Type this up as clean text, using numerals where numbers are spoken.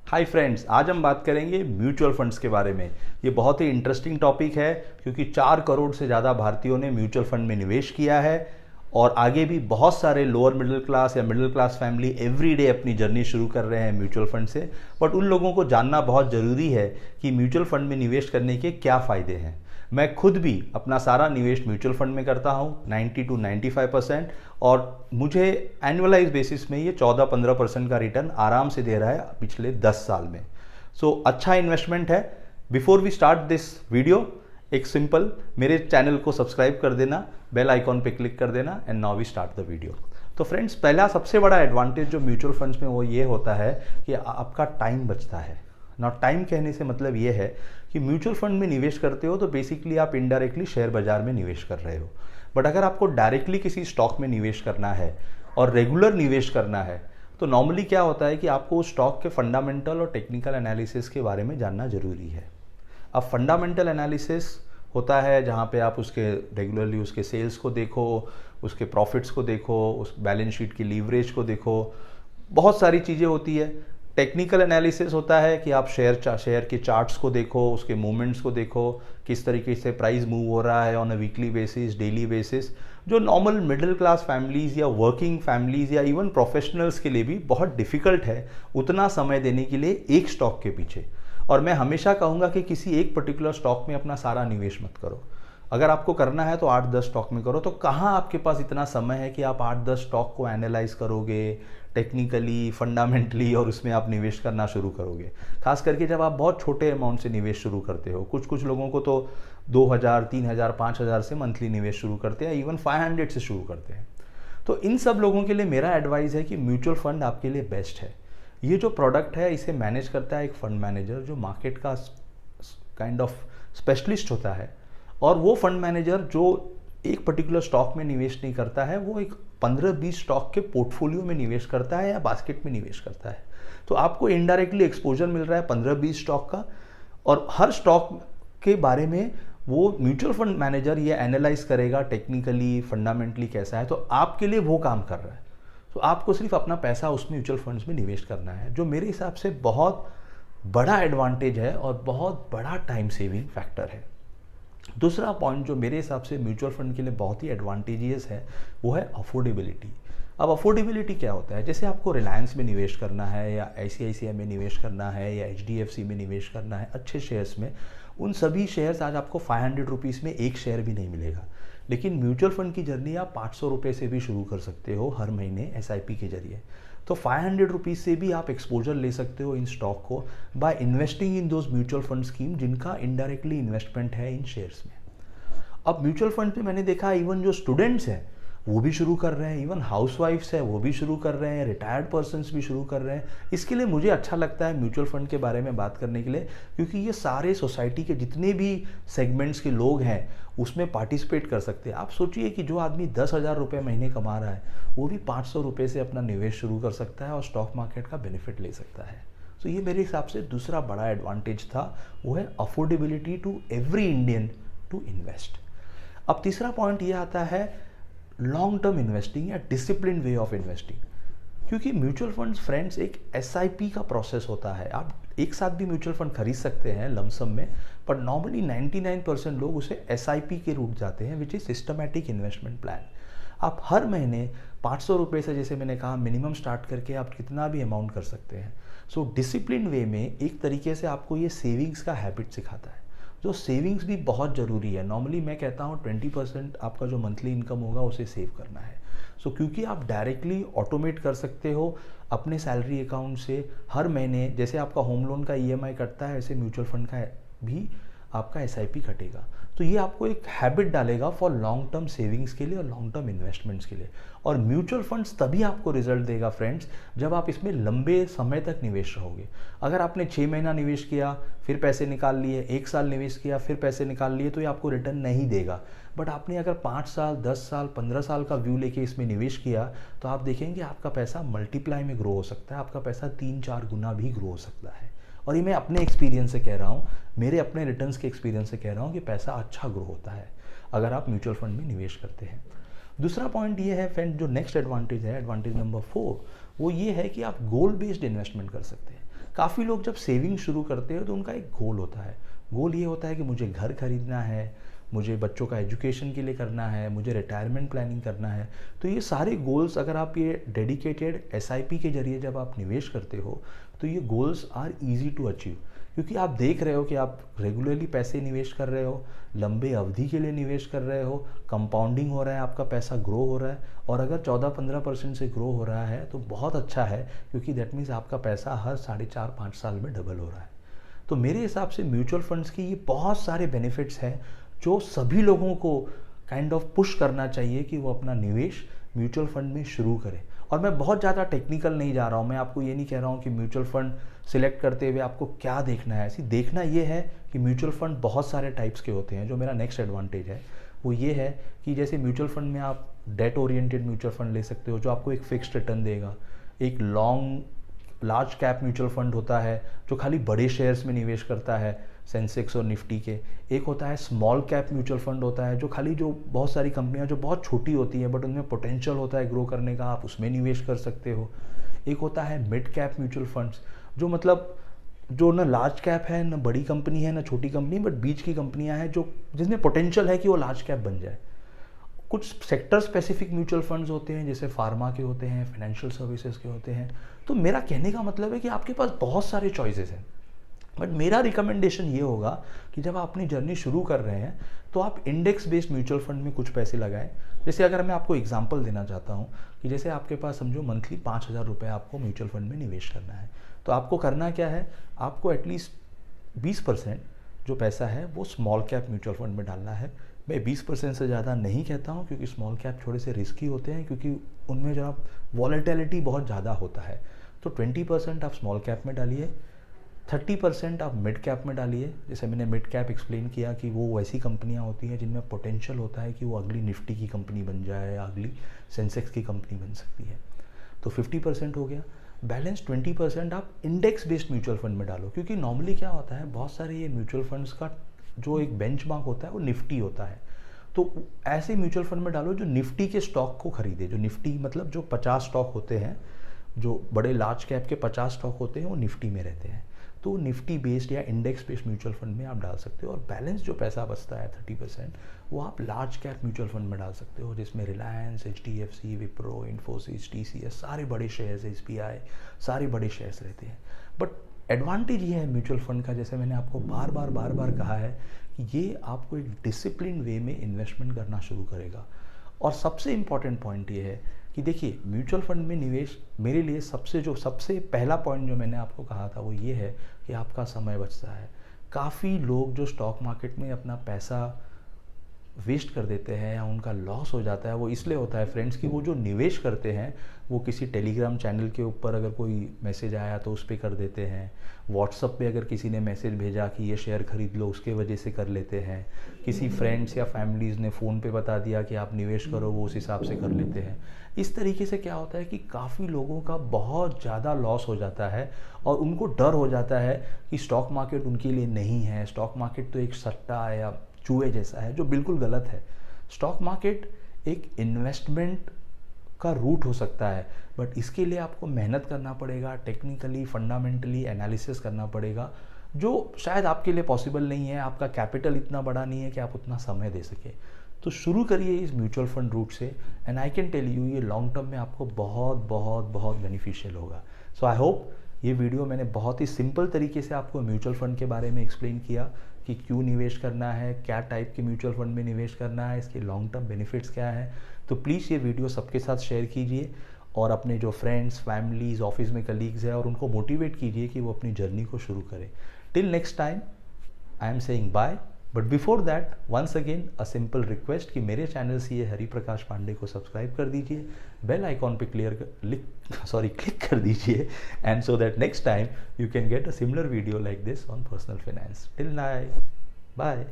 Hi friends, आज हम बात करेंगे म्यूचुअल फंड्स के बारे में। ये बहुत ही इंटरेस्टिंग टॉपिक है क्योंकि 4 करोड़ से ज़्यादा भारतीयों ने म्यूचुअल फंड में निवेश किया है और आगे भी बहुत सारे लोअर मिडिल क्लास या मिडिल क्लास फैमिली एवरीडे अपनी जर्नी शुरू कर रहे हैं म्यूचुअल फंड से। बट उन लोगों को जानना बहुत ज़रूरी है कि म्यूचुअल फंड में निवेश करने के क्या फ़ायदे हैं। मैं खुद भी अपना सारा निवेश म्यूचुअल फंड में करता हूँ 90 to 95%, और मुझे एनुअलाइज बेसिस में ये 14-15% का रिटर्न आराम से दे रहा है पिछले 10 साल में। सो अच्छा इन्वेस्टमेंट है। Before we start this video, एक सिंपल मेरे चैनल को सब्सक्राइब कर देना, बेल आइकॉन पे क्लिक कर देना and now we start the video. तो फ्रेंड्स, पहला सबसे बड़ा एडवांटेज जो म्यूचुअल फंड्स में वो ये होता है कि आपका टाइम बचता है। ना टाइम कहने से मतलब ये है कि म्यूचुअल फंड में निवेश करते हो तो बेसिकली आप इनडायरेक्टली शेयर बाजार में निवेश कर रहे हो। बट अगर आपको डायरेक्टली किसी स्टॉक में निवेश करना है और रेगुलर निवेश करना है तो नॉर्मली क्या होता है कि आपको उस स्टॉक के फंडामेंटल और टेक्निकल एनालिसिस के बारे में जानना ज़रूरी है। अब फंडामेंटल एनालिसिस होता है जहाँ पे आप उसके रेगुलरली उसके सेल्स को देखो, उसके प्रॉफिट्स को देखो, उस बैलेंस शीट की लीवरेज को देखो, बहुत सारी चीज़ें होती है। टेक्निकल एनालिसिस होता है कि आप शेयर के चार्ट्स को देखो, उसके मूवमेंट्स को देखो, किस तरीके से प्राइस मूव हो रहा है on a weekly basis, daily basis, जो नॉर्मल मिडिल क्लास फैमिलीज़ या वर्किंग फैमिलीज़ या इवन प्रोफेशनल्स के लिए भी बहुत डिफ़िकल्ट है उतना समय देने के लिए एक स्टॉक के पीछे। और मैं हमेशा कहूँगा कि किसी एक पर्टिकुलर स्टॉक में अपना सारा निवेश मत करो। अगर आपको करना है तो 8-10 स्टॉक में करो। तो कहाँ आपके पास इतना समय है कि आप 8-10 स्टॉक को एनालाइज करोगे टेक्निकली, फंडामेंटली, और उसमें आप निवेश करना शुरू करोगे। खास करके जब आप बहुत छोटे अमाउंट से निवेश शुरू करते हो। कुछ लोगों को तो 2000, 3000, 5000 से मंथली निवेश शुरू करते हैं, इवन 500 से शुरू करते हैं। तो इन सब लोगों के लिए मेरा एडवाइस है कि म्यूचुअल फंड आपके लिए बेस्ट है। ये जो प्रोडक्ट है इसे मैनेज करता है एक फंड मैनेजर जो मार्केट का काइंड ऑफ स्पेशलिस्ट होता है। और वो फंड मैनेजर जो एक पर्टिकुलर स्टॉक में निवेश नहीं करता है, वो एक 15-20 स्टॉक के पोर्टफोलियो में निवेश करता है या बास्केट में निवेश करता है। तो आपको इनडायरेक्टली एक्सपोजर मिल रहा है 15-20 स्टॉक का, और हर स्टॉक के बारे में वो म्यूचुअल फंड मैनेजर ये एनालाइज करेगा टेक्निकली, फंडामेंटली कैसा है, तो आपके लिए वो काम कर रहा है। तो आपको सिर्फ अपना पैसा उस म्यूचुअल फंड्स में निवेश करना है, जो मेरे हिसाब से बहुत बड़ा एडवांटेज है और बहुत बड़ा टाइम सेविंग फैक्टर है। दूसरा पॉइंट जो मेरे हिसाब से म्यूचुअल फंड के लिए बहुत ही एडवांटेजियस है वो है अफोर्डेबिलिटी। अब अफोर्डेबिलिटी क्या होता है? जैसे आपको रिलायंस में निवेश करना है या ICICI में निवेश करना है या HDFC में निवेश करना है अच्छे शेयर्स में, उन सभी शेयर्स आज आपको 500 रुपीज़ में एक शेयर भी नहीं मिलेगा। लेकिन म्यूचुअल फंड की जर्नी आप 500 रुपये से भी शुरू कर सकते हो हर महीने SIP के जरिए। तो 500 रुपीज़ से भी आप एक्सपोजर ले सकते हो इन स्टॉक को by investing in those mutual fund scheme जिनका इनडायरेक्टली इन्वेस्टमेंट है इन शेयर्स में। अब म्यूचुअल फंड पे मैंने देखा इवन जो स्टूडेंट्स हैं वो भी शुरू कर रहे हैं, इवन हाउसवाइफ्स हैं वो भी शुरू कर रहे हैं, रिटायर्ड पर्सन्स भी शुरू कर रहे हैं। इसके लिए मुझे अच्छा लगता है म्यूचुअल फंड के बारे में बात करने के लिए, क्योंकि ये सारे सोसाइटी के जितने भी सेगमेंट्स के लोग हैं उसमें पार्टिसिपेट कर सकते हैं। आप सोचिए कि जो आदमी 10,000 रुपये महीने कमा रहा है वो भी 500 रुपये से अपना निवेश शुरू कर सकता है और स्टॉक मार्केट का बेनिफिट ले सकता है। तो ये मेरे हिसाब से दूसरा बड़ा एडवांटेज था, वो है affordability to every Indian to invest. अब तीसरा पॉइंट ये आता है लॉन्ग टर्म इन्वेस्टिंग या डिसिप्लिन वे ऑफ इन्वेस्टिंग। क्योंकि म्यूचुअल फंड्स फ्रेंड्स एक SIP का प्रोसेस होता है। आप एक साथ भी म्यूचुअल फंड खरीद सकते हैं लमसम में, पर नॉर्मली 99% लोग उसे SIP के रूट जाते हैं, which is systematic investment plan. आप हर महीने 500 रुपये से, जैसे मैंने कहा, मिनिमम स्टार्ट करके आप कितना भी अमाउंट कर सकते हैं। सो डिसिप्लिन वे में एक तरीके से आपको ये सेविंग्स का हैबिट सिखाता है, जो सेविंग्स भी बहुत ज़रूरी है। नॉर्मली मैं कहता हूँ 20% आपका जो मंथली इनकम होगा उसे सेव करना है। सो क्योंकि आप डायरेक्टली ऑटोमेट कर सकते हो अपने सैलरी अकाउंट से हर महीने, जैसे आपका होम लोन का EMI कटता है ऐसे म्यूचुअल फंड का भी आपका SIP कटेगा। तो ये आपको एक हैबिट डालेगा फॉर लॉन्ग टर्म सेविंग्स के लिए और लॉन्ग टर्म इन्वेस्टमेंट्स के लिए। और म्यूचुअल फंड्स तभी आपको रिजल्ट देगा फ्रेंड्स जब आप इसमें लंबे समय तक निवेश रहोगे। अगर आपने 6 महीना निवेश किया फिर पैसे निकाल लिए, 1 साल निवेश किया फिर पैसे निकाल लिए, तो ये आपको रिटर्न नहीं देगा। बट आपने अगर 5 साल, 10 साल, 15 साल का व्यू लेके इसमें निवेश किया तो आप देखेंगे आपका पैसा मल्टीप्लाई में ग्रो हो सकता है, आपका पैसा 3-4 गुना भी ग्रो हो सकता है। और ये मैं अपने एक्सपीरियंस से कह रहा हूँ, मेरे अपने रिटर्न्स के एक्सपीरियंस से कह रहा हूँ कि पैसा अच्छा ग्रो होता है अगर आप म्यूचुअल फंड में निवेश करते हैं। दूसरा पॉइंट ये है फ्रेंड, जो नेक्स्ट एडवांटेज है, एडवांटेज नंबर 4, वो ये है कि आप गोल बेस्ड इन्वेस्टमेंट कर सकते हैं। काफ़ी लोग जब सेविंग शुरू करते हैं तो उनका एक गोल होता है। गोल ये होता है कि मुझे घर खरीदना है, मुझे बच्चों का एजुकेशन के लिए करना है, मुझे रिटायरमेंट प्लानिंग करना है। तो ये सारे गोल्स अगर आप ये डेडिकेटेड एसआईपी के जरिए जब आप निवेश करते हो तो ये goals are easy to achieve, क्योंकि आप देख रहे हो कि आप रेगुलरली पैसे निवेश कर रहे हो, लंबे अवधि के लिए निवेश कर रहे हो, कंपाउंडिंग हो रहा है, आपका पैसा ग्रो हो रहा है। और अगर 14-15% से ग्रो हो रहा है तो बहुत अच्छा है, क्योंकि दैट मीन्स आपका पैसा हर 4.5-5 साल में डबल हो रहा है। तो मेरे हिसाब से म्यूचुअल फंड्स की ये बहुत सारे बेनिफिट्स हैं जो सभी लोगों को काइंड ऑफ पुश करना चाहिए कि वो अपना निवेश म्यूचुअल फंड में शुरू करें। और मैं बहुत ज़्यादा टेक्निकल नहीं जा रहा हूँ, मैं आपको ये नहीं कह रहा हूँ कि म्यूचुअल फंड सिलेक्ट करते हुए आपको क्या देखना है। ऐसी देखना ये है कि म्यूचुअल फंड बहुत सारे टाइप्स के होते हैं। जो मेरा नेक्स्ट एडवांटेज है वो ये है कि जैसे म्यूचुअल फंड में आप डेट ओरिएंटेड म्यूचुअल फंड ले सकते हो जो आपको एक फिक्स्ड रिटर्न देगा। एक लार्ज कैप म्यूचुअल फंड होता है जो खाली बड़े शेयर्स में निवेश करता है, सेंसेक्स और निफ्टी के। एक होता है स्मॉल कैप म्यूचुअल फंड होता है जो खाली जो बहुत सारी कंपनियां जो बहुत छोटी होती हैं बट उनमें पोटेंशियल होता है ग्रो करने का, आप उसमें निवेश कर सकते हो। एक होता है मिड कैप म्यूचुअल फंड्स जो मतलब जो ना लार्ज कैप है, ना बड़ी कंपनी है, ना छोटी कंपनी, बट बीच की कंपनियां हैं जो जिसमें पोटेंशियल है कि वो लार्ज कैप बन जाए। कुछ सेक्टर स्पेसिफिक म्यूचुअल फंड्स होते हैं जैसे फार्मा के होते हैं, फाइनेंशियल सर्विसेज के होते हैं। तो मेरा कहने का मतलब है कि आपके पास बहुत सारे चॉइसेस हैं, बट मेरा रिकमेंडेशन ये होगा कि जब आप अपनी जर्नी शुरू कर रहे हैं तो आप इंडेक्स बेस्ड म्यूचुअल फंड में कुछ पैसे लगाएं। जैसे अगर मैं आपको एग्जांपल देना चाहता हूँ कि जैसे आपके पास समझो मंथली 5,000 रुपये आपको म्यूचुअल फंड में निवेश करना है, तो आपको करना क्या है, आपको एटलीस्ट 20% जो पैसा है वो स्मॉल कैप म्यूचुअल फंड में डालना है। मैं 20% से ज़्यादा नहीं कहता हूँ क्योंकि स्मॉल कैप थोड़े से रिस्की होते हैं, क्योंकि उनमें जो आप वॉलेटिलिटी बहुत ज़्यादा होता है। तो 20% आप स्मॉल कैप में डालिए, 30% आप मिड कैप में डालिए। जैसे मैंने मिड कैप एक्सप्लेन किया कि वो वैसी कंपनियां होती हैं जिनमें पोटेंशियल होता है कि वो अगली निफ्टी की कंपनी बन जाए या अगली सेंसेक्स की कंपनी बन सकती है। तो 50% हो गया। बैलेंस 20% आप इंडेक्स बेस्ड म्यूचुअल फंड में डालो, क्योंकि नॉर्मली क्या होता है, बहुत सारे ये म्यूचुअल फंड्स का जो एक बेंचमार्क होता है वो निफ्टी होता है। तो ऐसे म्यूचुअल फंड में डालो जो निफ्टी के स्टॉक को खरीदे। जो निफ्टी मतलब जो 50 स्टॉक होते हैं, जो बड़े लार्ज कैप के 50 स्टॉक होते हैं वो निफ्टी में रहते हैं। तो निफ्टी बेस्ड या इंडेक्स बेस्ड म्यूचुअल फंड में आप डाल सकते हो। और बैलेंस जो पैसा बचता है 30% वो आप लार्ज कैप म्यूचुअल फंड में डाल सकते हो, जिसमें रिलायंस, HDFC, विप्रो, इन्फोसिस, TCS सारे बड़े शेयर्स, SBI सारे बड़े शेयर्स रहते हैं। बट एडवांटेज ये है म्यूचुअल फंड का, जैसे मैंने आपको बार बार कहा है कि ये आपको एक डिसिप्लिन वे में इन्वेस्टमेंट करना शुरू करेगा। और सबसे इम्पॉर्टेंट पॉइंट ये है कि देखिए म्यूचुअल फंड में निवेश मेरे लिए सबसे पहला पॉइंट जो मैंने आपको कहा था वो ये है कि आपका समय बचता है। काफ़ी लोग जो स्टॉक मार्केट में अपना पैसा वेस्ट कर देते हैं या उनका लॉस हो जाता है, वो इसलिए होता है फ्रेंड्स कि वो जो निवेश करते हैं वो किसी टेलीग्राम चैनल के ऊपर अगर कोई मैसेज आया तो उस पर कर देते हैं, व्हाट्सअप पे अगर किसी ने मैसेज भेजा कि ये शेयर खरीद लो उसके वजह से कर लेते हैं, किसी फ्रेंड्स या फैमिलीज़ ने फ़ोन पे बता दिया कि आप निवेश करो वो उस हिसाब से कर लेते हैं। इस तरीके से क्या होता है कि काफ़ी लोगों का बहुत ज़्यादा लॉस हो जाता है और उनको डर हो जाता है कि स्टॉक मार्केट उनके लिए नहीं है, स्टॉक मार्केट तो एक सट्टा या चूहे जैसा है, जो बिल्कुल गलत है। स्टॉक मार्केट एक इन्वेस्टमेंट का रूट हो सकता है, बट इसके लिए आपको मेहनत करना पड़ेगा, टेक्निकली फंडामेंटली एनालिसिस करना पड़ेगा, जो शायद आपके लिए पॉसिबल नहीं है। आपका कैपिटल इतना बड़ा नहीं है कि आप उतना समय दे सके। तो शुरू करिए इस म्यूचुअल फंड रूट से, and I can tell you ये लॉन्ग टर्म में आपको बहुत बहुत बहुत बेनिफिशियल होगा। सो आई होप ये वीडियो मैंने बहुत ही सिंपल तरीके से आपको म्यूचुअल फंड के बारे में एक्सप्लेन किया कि क्यों निवेश करना है, क्या टाइप के म्यूचुअल फंड में निवेश करना है, इसके लॉन्ग टर्म बेनिफिट्स क्या हैं। तो प्लीज़ ये वीडियो सबके साथ शेयर कीजिए और अपने जो फ्रेंड्स, फैमिलीज़, ऑफिस में कलीग्स हैं और उनको मोटिवेट कीजिए कि वो अपनी जर्नी को शुरू करें। Till next time I am saying bye, but before that once again a simple request कि मेरे चैनल से ये हरि प्रकाश पांडे को सब्सक्राइब कर दीजिए, बेल आइकॉन पे क्लिक कर दीजिए, and so that next time you can get a similar video like this on personal finance. Till now, bye.